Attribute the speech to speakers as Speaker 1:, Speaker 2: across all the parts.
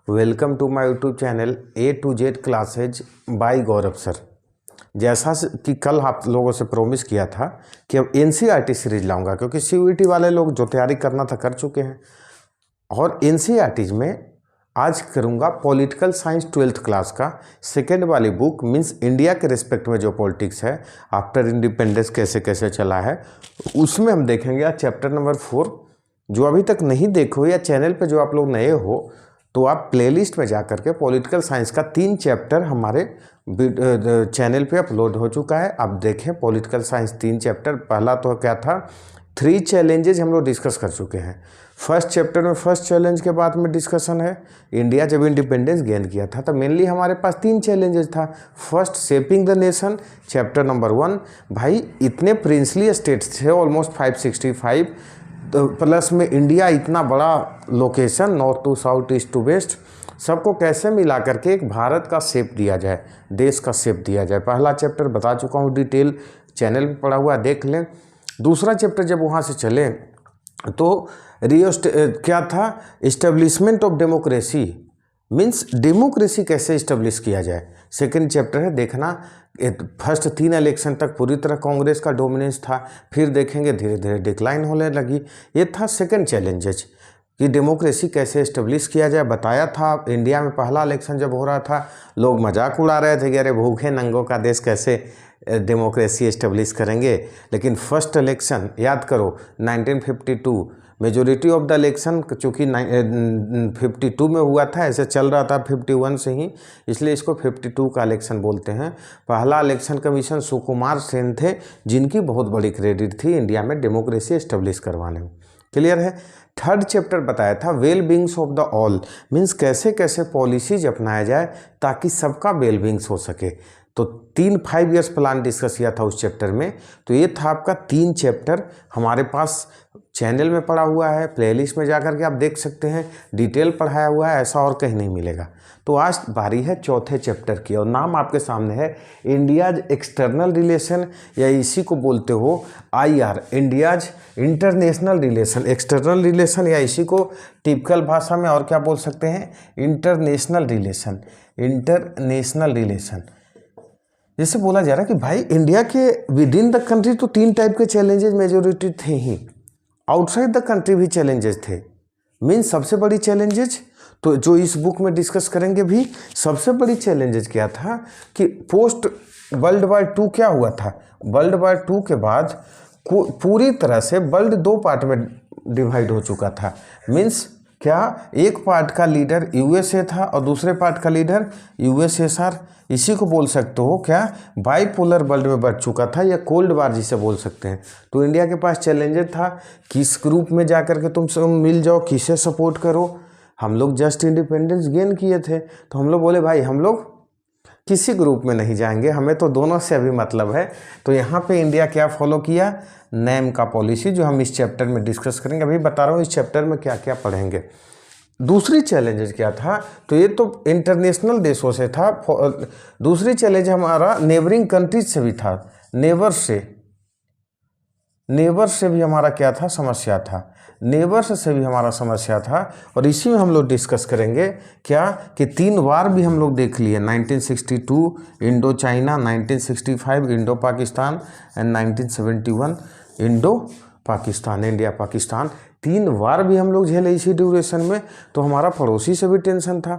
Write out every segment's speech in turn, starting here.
Speaker 1: Welcome to my YouTube channel A to Z classes by Gaurav sir. जैसा कि कल आप लोगों से प्रॉमिस किया था कि अब एनसीईआरटी सीरीज लाऊंगा, क्योंकि सीयूईटी वाले लोग जो तैयारी करना था कर चुके हैं। और एनसीईआरटीज में आज करूंगा पॉलिटिकल साइंस 12th क्लास का सेकेंड वाली बुक, मीन्स इंडिया के रिस्पेक्ट में जो पॉलिटिक्स है आफ्टर इंडिपेंडेंस कैसे कैसे चला है, उसमें हम देखेंगे आज चैप्टर नंबर 4। जो अभी तक नहीं देखो या चैनल पे जो आप लोग नए हो तो आप प्लेलिस्ट में जा कर के पॉलिटिकल साइंस का 3 चैप्टर हमारे चैनल पे अपलोड हो चुका है। आप देखें पॉलिटिकल साइंस 3 चैप्टर। पहला तो क्या था, 3 चैलेंजेज हम लोग डिस्कस कर चुके हैं। फर्स्ट चैप्टर में फर्स्ट चैलेंज के बाद में डिस्कशन है इंडिया जब इंडिपेंडेंस गेन किया था तो मेनली हमारे पास 3 चैलेंजेस था। First, shaping the nation, chapter number 1। भाई इतने प्रिंसली स्टेट्स थे ऑलमोस्ट 565, तो प्लस में इंडिया इतना बड़ा location, north to south, east to west, सबको कैसे मिला करके एक भारत का शेप दिया जाए, देश का शेप दिया जाए। पहला चैप्टर बता चुका हूँ, डिटेल चैनल में पढ़ा हुआ देख लें। दूसरा चैप्टर जब वहाँ से चले तो क्या था, establishment of democracy, means democracy कैसे इस्टेब्लिश किया जाए। सेकंड चैप्टर है, देखना फर्स्ट 3 इलेक्शन तक पूरी तरह कांग्रेस का डोमिनेंस था, फिर देखेंगे धीरे धीरे डिक्लाइन होने लगी। ये था सेकंड चैलेंजेज कि डेमोक्रेसी कैसे इस्टेब्लिश किया जाए। बताया था इंडिया में पहला इलेक्शन जब हो रहा था लोग मजाक उड़ा रहे थे कि अरे भूखे नंगों का देश कैसे डेमोक्रेसी इस्टेब्लिश करेंगे। लेकिन फर्स्ट इलेक्शन याद करो 1952, मेजोरिटी ऑफ द इलेक्शन चूँकि 52 में हुआ था, ऐसे चल रहा था 51 से ही, इसलिए इसको 52 का इलेक्शन बोलते हैं। पहला इलेक्शन कमीशन सुकुमार सेन थे, जिनकी बहुत बड़ी क्रेडिट थी इंडिया में डेमोक्रेसी इस्टेब्लिश करवाने में। क्लियर है। थर्ड चैप्टर बताया था well beings of the all, means कैसे कैसे पॉलिसीज अपनाया जाए ताकि सबका वेल बींग्स हो सके। तो 5 ईयर्स प्लान डिस्कस किया था उस चैप्टर में। तो ये था आपका 3 चैप्टर हमारे पास चैनल में पढ़ा हुआ है, प्लेलिस्ट में जाकर के आप देख सकते हैं, डिटेल पढ़ाया हुआ है, ऐसा और कहीं नहीं मिलेगा। तो आज बारी है चौथे चैप्टर की और नाम आपके सामने है इंडियाज एक्सटर्नल रिलेशन, या इसी को बोलते हो IR, India's international relation. External relation या इसी को टिपिकल भाषा में और क्या बोल सकते हैं, इंटरनेशनल रिलेशन। इंटरनेशनल रिलेशन जैसे बोला जा रहा है कि भाई इंडिया के विद इन द कंट्री तो 3 टाइप के चैलेंजेस मेजोरिटी थे ही, आउटसाइड द कंट्री भी चैलेंजेस थे। मीन्स सबसे बड़ी चैलेंजेस तो जो इस बुक में डिस्कस करेंगे भी, सबसे बड़ी चैलेंजेस क्या था कि पोस्ट वर्ल्ड वार 2 क्या हुआ था। वर्ल्ड वार 2 के बाद पूरी तरह से वर्ल्ड 2 पार्ट में डिवाइड हो चुका था। मीन्स क्या, एक पार्ट का लीडर USA था और दूसरे पार्ट का लीडर USSR। इसी को बोल सकते हो क्या, बाइपोलर वर्ल्ड में बढ़ चुका था, या कोल्ड वार जिसे बोल सकते हैं। तो इंडिया के पास चैलेंजेस था, किस ग्रुप में जाकर के तुम सब मिल जाओ, किसे सपोर्ट करो। हम लोग जस्ट इंडिपेंडेंस गेन किए थे तो हम लोग बोले भाई हम लोग किसी ग्रुप में नहीं जाएंगे, हमें तो दोनों से अभी मतलब है। तो यहाँ पे इंडिया क्या फॉलो किया, नेम का पॉलिसी, जो हम इस चैप्टर में डिस्कस करेंगे। अभी बता रहा हूँ इस चैप्टर में क्या क्या पढ़ेंगे। दूसरी चैलेंजेस क्या था, तो ये तो इंटरनेशनल देशों से था। दूसरी चैलेंज हमारा नेबरिंग कंट्रीज से भी था, नेबर से भी हमारा क्या था, समस्या था। नेबर्स से भी हमारा समस्या था। और इसी में हम लोग डिस्कस करेंगे क्या कि 3 वार भी हम लोग देख लिए, 1962 Indo China, 1965 Indo Pakistan and 1971 Indo Pakistan, India Pakistan. 3 वार भी हम लोग झेले इसी ड्यूरेशन में। तो हमारा पड़ोसी से भी टेंशन था।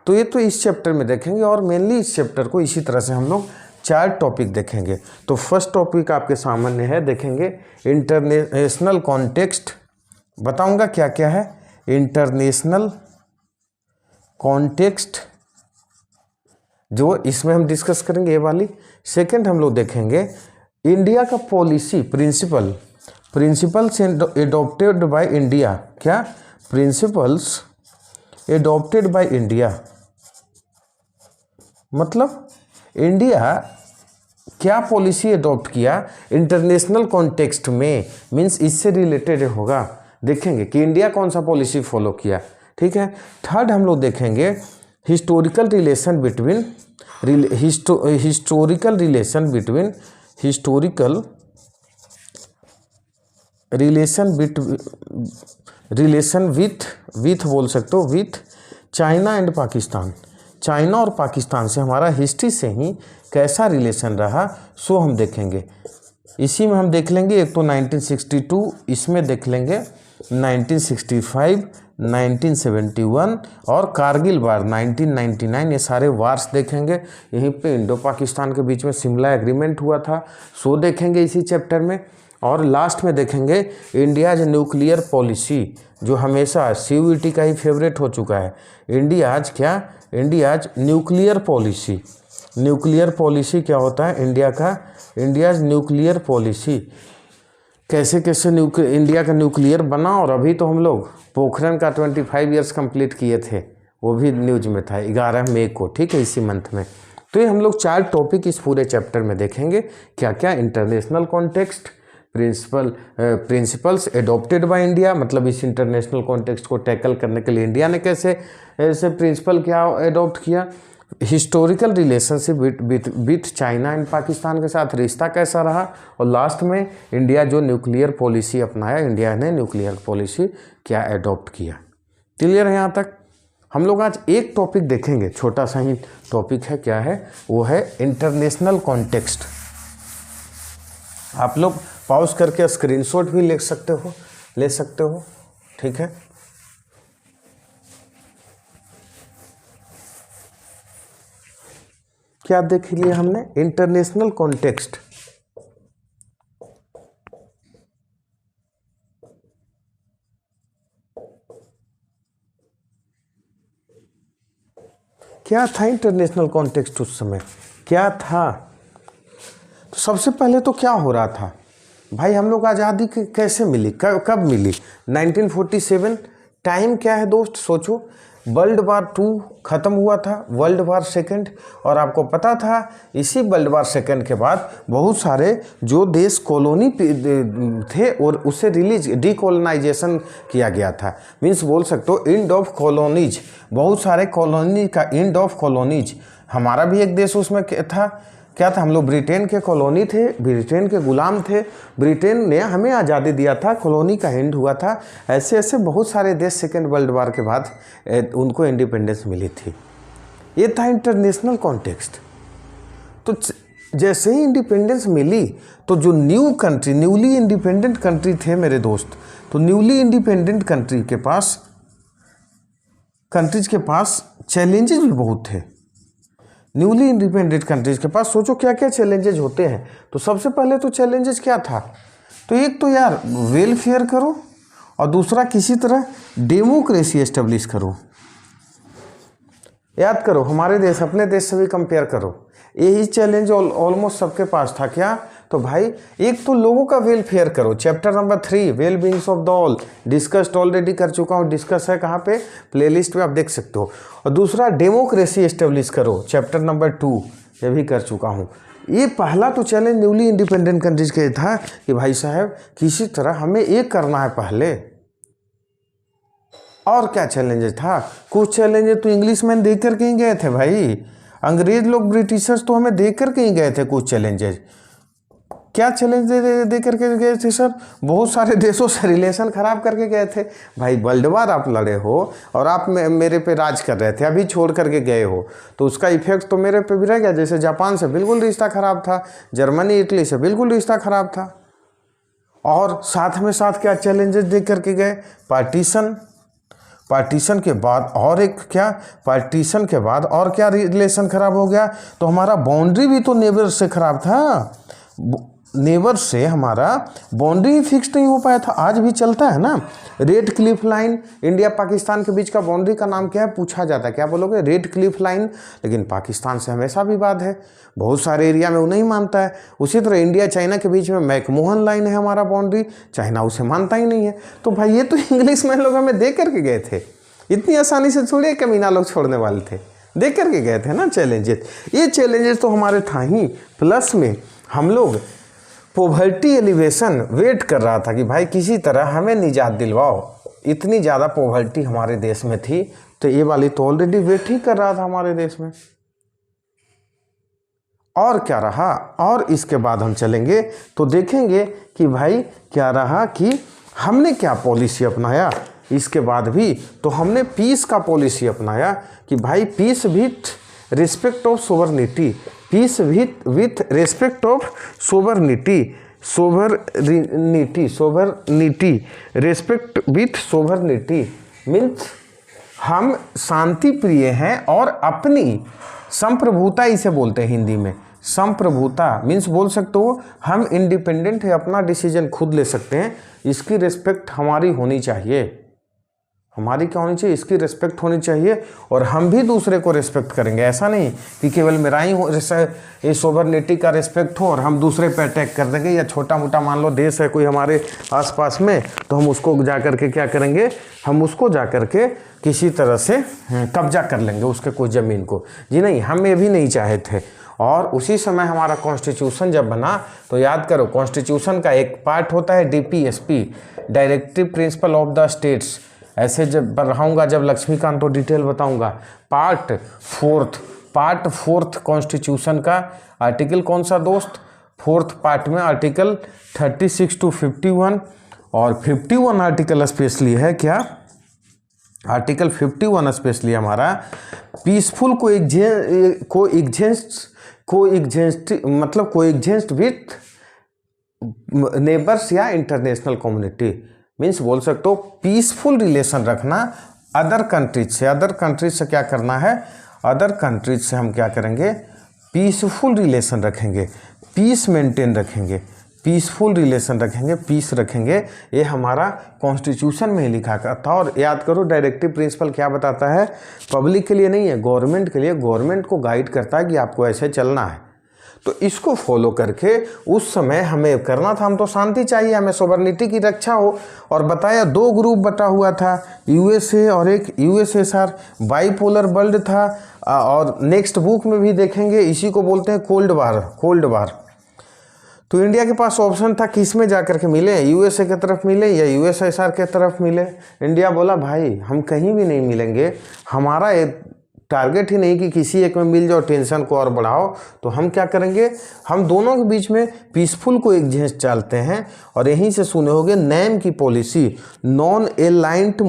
Speaker 1: तो ये तो इस चैप्टर में देखेंगे और मेनली इस चैप्टर को इसी तरह से हम लोग 4 टॉपिक देखेंगे। तो फर्स्ट टॉपिक आपके सामने है, देखेंगे इंटरनेशनल कॉन्टेक्स्ट, बताऊंगा क्या क्या है इंटरनेशनल कॉन्टेक्स्ट, जो इसमें हम डिस्कस करेंगे ये वाली। सेकंड हम लोग देखेंगे इंडिया का policy principles adopted by India, क्या प्रिंसिपल्स एडॉप्टेड बाय इंडिया, मतलब इंडिया क्या पॉलिसी एडॉप्ट किया इंटरनेशनल कॉन्टेक्स्ट में, मीन्स इससे रिलेटेड होगा। देखेंगे कि इंडिया कौन सा पॉलिसी फॉलो किया। ठीक है। थर्ड हम लोग देखेंगे historical relation between relation with बोल सकते हो, with China and Pakistan, China और पाकिस्तान से हमारा हिस्ट्री से ही कैसा रिलेशन रहा सो हम देखेंगे। इसी में हम देख लेंगे एक तो 1962, इसमें देख लेंगे 1965, 1971 और कारगिल वार 1999, ये सारे वार्स देखेंगे। यहीं पे इंडो पाकिस्तान के बीच में शिमला एग्रीमेंट हुआ था, सो देखेंगे इसी चैप्टर में। और लास्ट में देखेंगे इंडियाज न्यूक्लियर पॉलिसी, जो हमेशा CUET का ही फेवरेट हो चुका है। India's nuclear policy, nuclear policy क्या होता है इंडिया का, इंडियाज न्यूक्लियर पॉलिसी, कैसे कैसे इंडिया का न्यूक्लियर बना। और अभी तो हम लोग पोखरण का 25 ईयर्स कंप्लीट किए थे, वो भी न्यूज़ में था 11 मई को, ठीक है, इसी मंथ में। तो ये हम लोग 4 टॉपिक इस पूरे चैप्टर में देखेंगे। क्या क्या, international context, principles adopted by India, मतलब इस इंटरनेशनल कॉन्टेक्स्ट को टैकल करने के लिए इंडिया ने कैसे ऐसे प्रिंसिपल क्या एडॉप्ट किया, historical relationship with China and Pakistan के साथ रिश्ता कैसा रहा, और लास्ट में इंडिया जो न्यूक्लियर पॉलिसी अपनाया, इंडिया ने न्यूक्लियर पॉलिसी क्या एडॉप्ट किया। क्लियर है यहाँ तक। हम लोग आज एक टॉपिक देखेंगे, छोटा सा ही टॉपिक है, क्या है वो है इंटरनेशनल कॉन्टेक्स्ट। आप लोग पॉज करके स्क्रीनशॉट भी ले सकते हो, ठीक है। क्या देख लिया हमने, इंटरनेशनल कॉन्टेक्स्ट। क्या था इंटरनेशनल कॉन्टेक्स्ट उस समय, क्या था। तो सबसे पहले तो क्या हो रहा था भाई, हम लोग आज़ादी कैसे मिली, कब मिली, 1947। टाइम क्या है दोस्त, सोचो, वर्ल्ड वार 2 ख़त्म हुआ था, वर्ल्ड वार सेकंड, और आपको पता था इसी वर्ल्ड वार सेकंड के बाद बहुत सारे जो देश कॉलोनी थे और उससे डीकोलोनाइजेशन किया गया था। मीन्स बोल सकते हो एंड ऑफ कॉलोनीज, बहुत सारे कॉलोनी का एंड ऑफ कॉलोनीज। हमारा भी एक देश उसमें था, क्या था, हम लोग ब्रिटेन के कॉलोनी थे, ब्रिटेन के गुलाम थे, ब्रिटेन ने हमें आज़ादी दिया था, कॉलोनी का एंड हुआ था। ऐसे ऐसे बहुत सारे देश सेकेंड वर्ल्ड वार के बाद उनको इंडिपेंडेंस मिली थी। ये था इंटरनेशनल कॉन्टेक्स्ट। तो जैसे ही इंडिपेंडेंस मिली तो जो न्यूली इंडिपेंडेंट कंट्री थे मेरे दोस्त, तो न्यूली इंडिपेंडेंट कंट्रीज के पास चैलेंजेस भी बहुत थे। न्यूली इंडिपेंडेंट कंट्रीज के पास सोचो क्या क्या चैलेंजेस होते हैं। तो सबसे पहले तो चैलेंजेस क्या था, तो एक तो यार वेलफेयर करो, और दूसरा किसी तरह डेमोक्रेसी एस्टेब्लिश करो। याद करो, हमारे देश अपने देश से भी कंपेयर करो, यही चैलेंज ऑलमोस्ट सबके पास था। क्या, तो भाई एक तो लोगों का वेलफेयर करो, chapter number 3 well beings of the all, discussed already कर चुका हूँ, डिस्कस है कहाँ पे, प्लेलिस्ट पे आप देख सकते हो। और दूसरा डेमोक्रेसी एस्टेब्लिश करो, चैप्टर नंबर 2, ये भी कर चुका हूँ। ये पहला तो चैलेंज न्यूली इंडिपेंडेंट कंट्रीज के था कि भाई साहब किसी तरह हमें एक करना है पहले। और क्या चैलेंजेस था, कुछ चैलेंजेस तो इंग्लिश मैन देख कर कहीं गए थे भाई, अंग्रेज लोग ब्रिटिशर्स तो हमें देख कर कहीं गए थे। कुछ चैलेंजेस, क्या चैलेंज दे करके गए थे सर, बहुत सारे देशों से रिलेशन ख़राब करके गए थे भाई। वर्ल्ड वार आप लड़े हो और आप मेरे पे राज कर रहे थे, अभी छोड़ करके गए हो, तो उसका इफेक्ट तो मेरे पे भी रह गया। जैसे जापान से बिल्कुल रिश्ता ख़राब था, जर्मनी इटली से बिल्कुल रिश्ता ख़राब था। और साथ में साथ क्या चैलेंजेस दे करके गए, पार्टीशन के बाद, और एक क्या, पार्टीशन के बाद और क्या रिलेशन ख़राब हो गया, तो हमारा बाउंड्री भी तो नेबर से ख़राब था। नेबर से हमारा बाउंड्री फिक्स नहीं हो पाया था, आज भी चलता है ना। Red Cliff line, India Pakistan के बीच का बाउंड्री का नाम क्या है पूछा जाता है, क्या बोलोगे, रेड क्लिफ लाइन। लेकिन पाकिस्तान से हमेशा विवाद है, बहुत सारे एरिया में वो नहीं मानता है। उसी तरह इंडिया चाइना के बीच में मैकमोहन लाइन है हमारा बाउंड्री, चाइना उसे मानता ही नहीं है। तो भाई ये तो इंग्लिश में लोग हमें दे करके गए थे, इतनी आसानी से थोड़े कमीना लोग छोड़ने वाले थे, दे करके गए थे ना चैलेंजेस। ये चैलेंजेस तो हमारे था ही, प्लस में हम लोग पोवर्टी एलिवेशन वेट कर रहा था कि भाई किसी तरह हमें निजात दिलवाओ। इतनी ज़्यादा पोवर्टी हमारे देश में थी, तो ये वाली तो ऑलरेडी वेट ही कर रहा था हमारे देश में। और क्या रहा, और इसके बाद हम चलेंगे तो देखेंगे कि भाई क्या रहा, कि हमने क्या पॉलिसी अपनाया, इसके बाद भी, तो हमने पीस का पॉलिसी अपनाया कि भाई peace with respect of sovereignty, peace with respect of sovereignty, sovereignty, respect with sovereignty means हम शांति प्रिय हैं और अपनी संप्रभुता इसे बोलते हैं हिंदी में। संप्रभुता मीन्स बोल सकते हो हम इंडिपेंडेंट है, अपना डिसीजन खुद ले सकते हैं, इसकी रिस्पेक्ट हमारी होनी चाहिए। हमारी क्या होनी चाहिए? इसकी रिस्पेक्ट होनी चाहिए और हम भी दूसरे को रिस्पेक्ट करेंगे। ऐसा नहीं कि केवल मेरा ही हो ये सोवरनिटी का रिस्पेक्ट हो और हम दूसरे पे अटैक कर देंगे, या छोटा मोटा मान लो देश है कोई हमारे आसपास में, तो हम उसको जा कर के क्या करेंगे, हम उसको जा कर के किसी तरह से कब्जा कर लेंगे उसके कोई ज़मीन को। जी नहीं, हम ये भी नहीं चाहे थे। और उसी समय हमारा कॉन्स्टिट्यूशन जब बना तो याद करो, कॉन्स्टिट्यूशन का एक पार्ट होता है DPSP, directive principle of the states. ऐसे जब बढ़ाऊँगा, जब लक्ष्मीकांत तो डिटेल बताऊँगा। पार्ट फोर्थ कॉन्स्टिट्यूशन का आर्टिकल कौन सा दोस्त? फोर्थ पार्ट में आर्टिकल 36 to 51, और 51 आर्टिकल स्पेशली है क्या? आर्टिकल 51 स्पेशली हमारा पीसफुल कोएग्जिस्ट विथ नेबर्स या इंटरनेशनल कम्युनिटी। मीन्स बोल सकते हो पीसफुल रिलेशन रखना अदर कंट्रीज से। अदर कंट्रीज से क्या करना है? अदर कंट्रीज से हम क्या करेंगे? पीसफुल रिलेशन रखेंगे, पीस मेंटेन रखेंगे, पीसफुल रिलेशन रखेंगे, पीस रखेंगे। ये हमारा कॉन्स्टिट्यूशन में ही लिखा था। और याद करो डायरेक्टिव प्रिंसिपल क्या बताता है? पब्लिक के लिए नहीं है, गवर्नमेंट के लिए। गवर्नमेंट को गाइड करता है कि आपको ऐसे चलना है। तो इसको फॉलो करके उस समय हमें करना था। हम तो शांति चाहिए, हमें सोवरनिटी की रक्षा हो। और बताया 2 ग्रुप बटा हुआ था, USA और एक USSR, बाईपोलर वर्ल्ड था। और नेक्स्ट बुक में भी देखेंगे, इसी को बोलते हैं कोल्ड वार। तो इंडिया के पास ऑप्शन था किस में जाकर के मिले, USA के तरफ मिले या USSR के तरफ मिले। इंडिया बोला भाई हम कहीं भी नहीं मिलेंगे, हमारा एक टारगेट ही नहीं कि किसी एक में मिल जाओ, टेंशन को और बढ़ाओ। तो हम क्या करेंगे, हम दोनों के बीच में पीसफुल को एग्जिस्ट चालते हैं। और यहीं से सुने होंगे नैम की policy, non aligned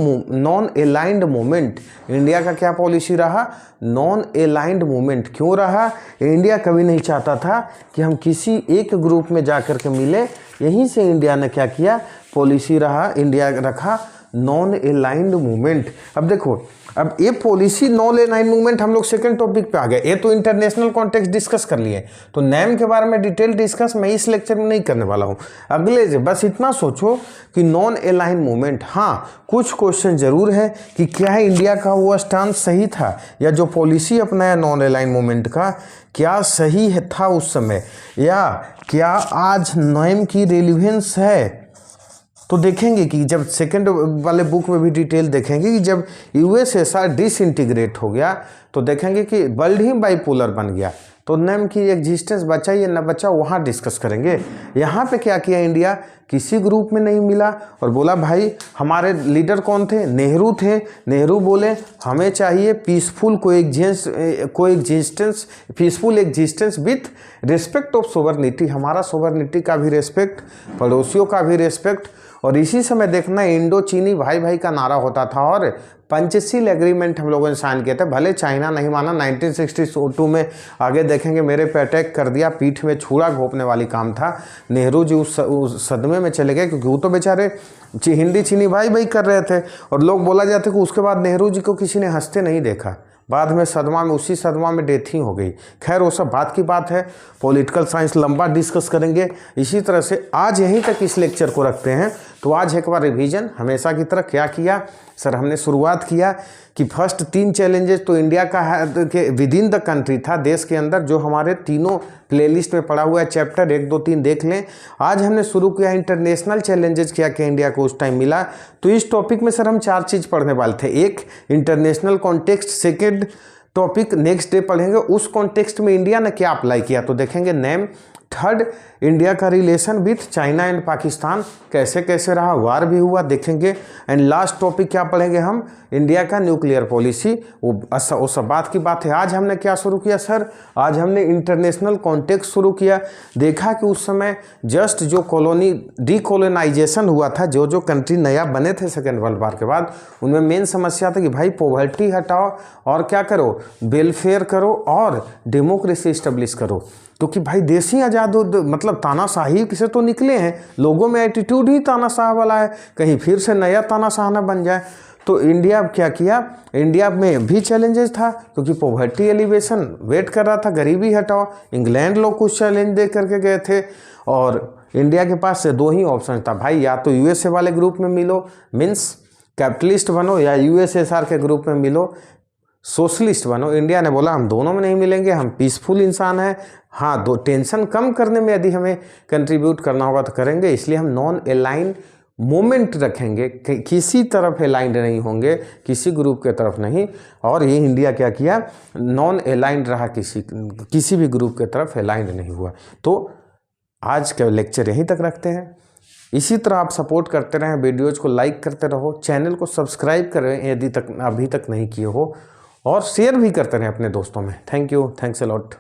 Speaker 1: movement. India का क्या पॉलिसी रहा? Non aligned movement. क्यों रहा? इंडिया कभी नहीं चाहता था कि हम किसी एक ग्रुप में जा कर के मिले। यहीं से इंडिया ने क्या किया, पॉलिसी रहा, इंडिया रखा नॉन अलाइंड मूवमेंट। अब देखो, अब ये पॉलिसी नॉन अलाइंड मूवमेंट, हम लोग सेकंड टॉपिक पे आ गए। ये तो इंटरनेशनल कॉन्टेक्स्ट डिस्कस कर लिए, तो नैम के बारे में डिटेल डिस्कस मैं इस लेक्चर में नहीं करने वाला हूँ। अगले से बस इतना सोचो कि नॉन अलाइंड मूवमेंट, हाँ कुछ क्वेश्चन जरूर है कि क्या है इंडिया का वो स्टांस सही था, या जो पॉलिसी अपनाया नॉन अलाइंड मूवमेंट का क्या सही है था उस समय, या क्या आज नैम की रेलिवेंस है। तो देखेंगे कि जब सेकंड वाले बुक में भी डिटेल देखेंगे कि जब USSR डिसइंटीग्रेट हो गया तो देखेंगे कि वर्ल्ड ही बाइपोलर बन गया, तो नैम की एग्जिस्टेंस बचा या न बचा वहाँ डिस्कस करेंगे। यहाँ पे क्या किया इंडिया, किसी ग्रुप में नहीं मिला और बोला भाई, हमारे लीडर कौन थे? नेहरू थे। नेहरू बोले हमें चाहिए peaceful coexistence, peaceful existence with respect of sovereignty. हमारा सोवरनिटी का भी रिस्पेक्ट, पड़ोसियों का भी रिस्पेक्ट। और इसी समय देखना इंडो चीनी भाई भाई का नारा होता था और पंचशील एग्रीमेंट हम लोगों ने साइन किए थे। भले चाइना नहीं माना, 1962 में आगे देखेंगे मेरे पे अटैक कर दिया, पीठ में छुरा घोंपने वाली काम था। नेहरू जी उस सदमे में चले गए क्योंकि वो तो बेचारे हिंदी चीनी भाई भाई कर रहे थे। और लोग बोला जाता कि उसके बाद नेहरू जी को किसी ने हंसते नहीं देखा, बाद में उसी सदमा में डेथ ही हो गई। खैर वो सब बात की बात है, पॉलिटिकल साइंस लंबा डिस्कस करेंगे। इसी तरह से आज यहीं तक इस लेक्चर को रखते हैं। तो आज एक बार रिवीजन, हमेशा की तरह क्या किया सर, हमने शुरुआत किया कि फर्स्ट 3 चैलेंजेस तो इंडिया का के विद इन द कंट्री था, देश के अंदर, जो हमारे तीनों प्लेलिस्ट में पड़ा हुआ है। चैप्टर 1, 2, 3 देख लें। आज हमने शुरू किया इंटरनेशनल चैलेंजेस, क्या क्या इंडिया को उस टाइम मिला। तो इस टॉपिक में सर हम 4 चीज़ पढ़ने वाले थे। एक international context, second topic next day पढ़ेंगे उस कॉन्टेक्स्ट में इंडिया ने क्या अप्लाई किया। तो देखेंगे नैम, थर्ड, इंडिया का relation with China and Pakistan कैसे कैसे रहा, वार भी हुआ, देखेंगे। एंड लास्ट टॉपिक क्या पढ़ेंगे हम, इंडिया का न्यूक्लियर पॉलिसी। वो सब बात की बात है। आज हमने क्या शुरू किया सर, आज हमने इंटरनेशनल कॉन्टेक्स्ट शुरू किया। देखा कि उस समय जस्ट जो डीकोलोनाइजेशन हुआ था, जो जो कंट्री नया बने थे सेकेंड वर्ल्ड वॉर के बाद, उनमें मेन समस्या था कि भाई पॉवर्टी हटाओ और क्या करो, वेलफेयर करो और डेमोक्रेसी इस्टेब्लिश करो। तो कि भाई देश ही आज़ाद हो, मतलब तानाशाही से तो निकले हैं, लोगों में एटीट्यूड ही तानाशाह वाला है, कहीं फिर से नया तानाशाह ना बन जाए। तो इंडिया क्या किया, इंडिया में भी चैलेंजेस था क्योंकि पॉवर्टी एलिवेशन वेट कर रहा था, गरीबी हटाओ। इंग्लैंड लोग कुछ चैलेंज दे करके गए थे और इंडिया के पास से दो ही ऑप्शन था भाई, या तो यूएसए वाले ग्रुप में मिलो मीन्स कैपिटलिस्ट बनो, या यूएसएसआर के ग्रुप में मिलो सोशलिस्ट बनो। इंडिया ने बोला हम दोनों में नहीं मिलेंगे, हम पीसफुल इंसान हैं, हाँ दो टेंशन कम करने में यदि हमें कंट्रीब्यूट करना होगा तो करेंगे, इसलिए हम नॉन अलाइन मोमेंट रखेंगे, किसी तरफ अलाइंड नहीं होंगे, किसी ग्रुप के तरफ नहीं। और ये इंडिया क्या किया, नॉन अलाइंड रहा, किसी भी ग्रुप के तरफ अलाइंड नहीं हुआ। तो आज का लेक्चर यहीं तक रखते हैं। इसी तरह आप सपोर्ट करते रहें, वीडियोज को लाइक करते रहो, चैनल को सब्सक्राइब करें यदि अभी तक नहीं किए हो, और शेयर भी करते रहें अपने दोस्तों में। Thank you, thanks a lot.